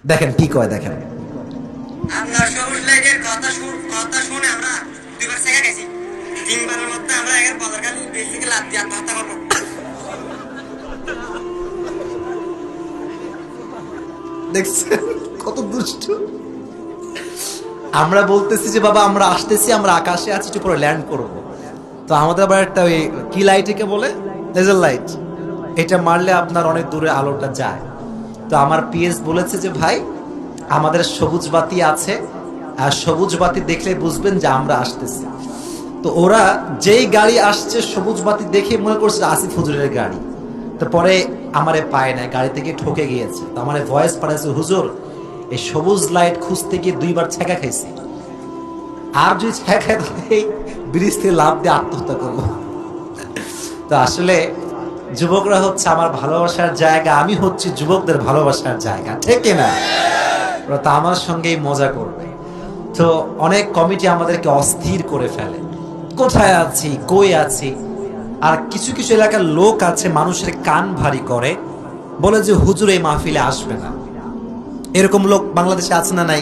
দেখেন কি কয়, দেখেন। আমরা সবুজ লাইটের কথা শুনে আমরা দুইবার শেখা গেছি। তিনবারের মধ্যে আমরা এর বদরকালী বেসিকে লাভ দিয়ে আত্মহত্যা করবো। দেখছেন কত দুষ্ট। আমরা বলতেছি যে বাবা আমরা আসতেছি, আমরা আকাশে আছি, একটু পরে ল্যান্ড করব। তো আমাদের আবার একটা ওই কি লাইট একে বলে, লেজার লাইট, এটা মারলে আপনার অনেক দূরে আলোটা যায়। তো আমার পিএস বলেছে যে ভাই আমাদের সবুজ বাতি আছে, আর সবুজ বাতি দেখলে বুঝবেন যে আমরা আসতেছি। তো ওরা যেই গাড়ি আসছে সবুজ বাতি দেখে মনে করছে আসিফ হুজুরের গাড়ি। তো পরে আমারে পায় না, গাড়ি থেকে ঠকে গিয়েছে। তো আমারে ভয়েস পাঠাইছে, হুজুর এই সবুজ লাইট খুঁজতে গিয়ে দুইবার ছ্যাঁকা খাইছি, আর যদি ছ্যাঁকা খাই ব্রিজ থেকে লাফ দিয়ে আত্মহত্যা করবো। তো আসলে যুবকরা হচ্ছে আমার ভালোবাসার জায়গা, আমি হচ্ছি যুবকদের ভালোবাসার জায়গা, ঠিক না? ওরা তো আমার সঙ্গেই মজা করবে। তো অনেক কমিটি আমাদেরকে অস্থির করে ফেলে, কোথায় আছি, কই আছি। আর কিছু কিছু এলাকার লোক আছে মানুষের কান ভারী করে, বলে যে হুজুর এই মাহফিলে আসবে না। এরকম লোক বাংলাদেশে আছে না নাই?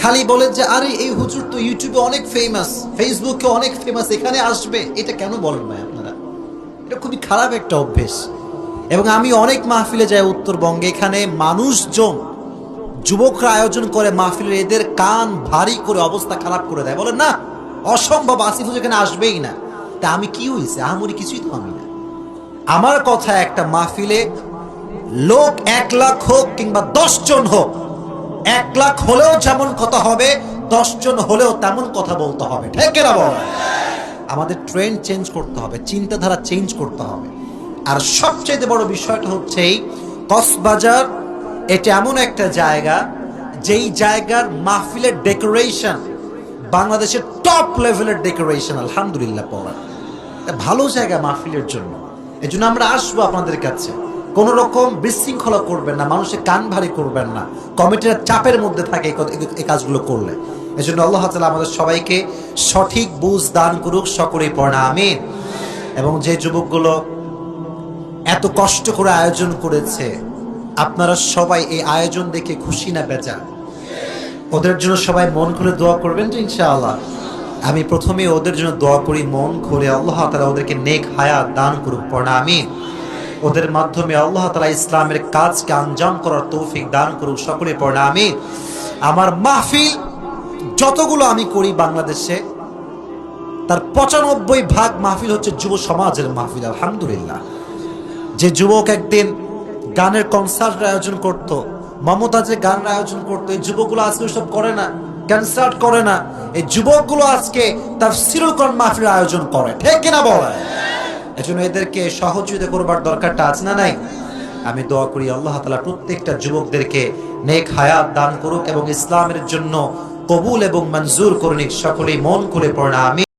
খালি বলে যে আরে এই হুজুর তো ইউটিউবে অনেক ফেমাস, ফেসবুকে অনেক ফেমাস, এখানে আসবে। এটা কেন বলেন ভাই আপনারা? এটা খুবই খারাপ একটা অভ্যেস। এবং আমি অনেক মাহফিলে যাই উত্তরবঙ্গে, এখানে মানুষজন, যুবকরা আয়োজন করে মাহফিলের, এদের কান ভারী করে অবস্থা খারাপ করে দেয়, বলে না অসম্ভব, আসিফ হুজুর এখানে আসবেই না। তা আমি কি হয়েছে, আহামরি কিছুই তো আমি না। আমার কথা, একটা মাহফিলে লোক 1 লাখ হোক কিংবা 10 জন হোক, 1 লাখ হলেও যেমন কথা হবে, 10 জন হলেও তেমন কথা বলতে হবে, ঠিক না বল? আমাদের ট্রেন্ড চেঞ্জ করতে হবে, চিন্তাধারা চেঞ্জ করতে হবে। আর সবচেয়ে বড় বিষয়টা হচ্ছে এই কক্সবাজার, এটা এমন একটা জায়গা যেই জায়গার মাহফিলের ডেকোরেশন বাংলাদেশের টপ লেভেলের ডেকোরেশন, আলহামদুলিল্লাহ পড়া। ভালো জায়গা মাহফিলের জন্য। এই জন্য আমরা আসবো আপনাদের কাছে, কোন রকম বিশৃঙ্খলা করবেন না, মানুষের কান ভারী করবেন না, কমিটির চাপের মধ্যে থাকে এই কাজগুলো করলে। এই জন্য আল্লাহ তাআলা আমাদের সবাইকে সঠিক বুঝ দান করুক, সকলেই পড়া আমিন। এবং যে যুবকগুলো এত কষ্ট করে আয়োজন করেছে, আপনারা সবাই এই আয়োজন দেখে খুশি না বেজা? ওদের জন্য সবাই মন খুলে দোয়া করবেন তো ইনশাআল্লাহ। আমি প্রথমে ওদের জন্য দোয়া করি মন খুলে, আল্লাহ তাআলা ওদেরকে নেক হায়াত দান করুক, পড়া আমিন। ওদের মাধ্যমে আল্লাহ তাআলা ইসলামের কাজকে আঞ্জাম করার তৌফিক দান করুক, সকলে পড়া আমিন। আমার মাহফিল যতগুলো আমি করি বাংলাদেশে, তার 95% মাহফিল হচ্ছে যুব সমাজের মাহফিল, আলহামদুলিল্লাহ। যে যুবক একদিন গানের কনসার্ট আয়োজন করত, মমতাজের গান আয়োজন করতো, এই যুবকগুলো আজকে সব করে না, কনসার্ট করে না। এই যুবকগুলো আজকে তাফসীরুল কোরআন মাহফিলের আয়োজন করে, ঠিক কিনা বলে? এজন্য এদেরকে সহযোগিতা করবার দরকারটা আছে না নাই? আমি দোয়া করি আল্লাহ তাআলা প্রত্যেকটা যুবকদেরকে নেক হায়াত দান করুক এবং ইসলামের জন্য কবুল এবং মঞ্জুর করুন, সকলেই মন খুলে পড়া আমিন।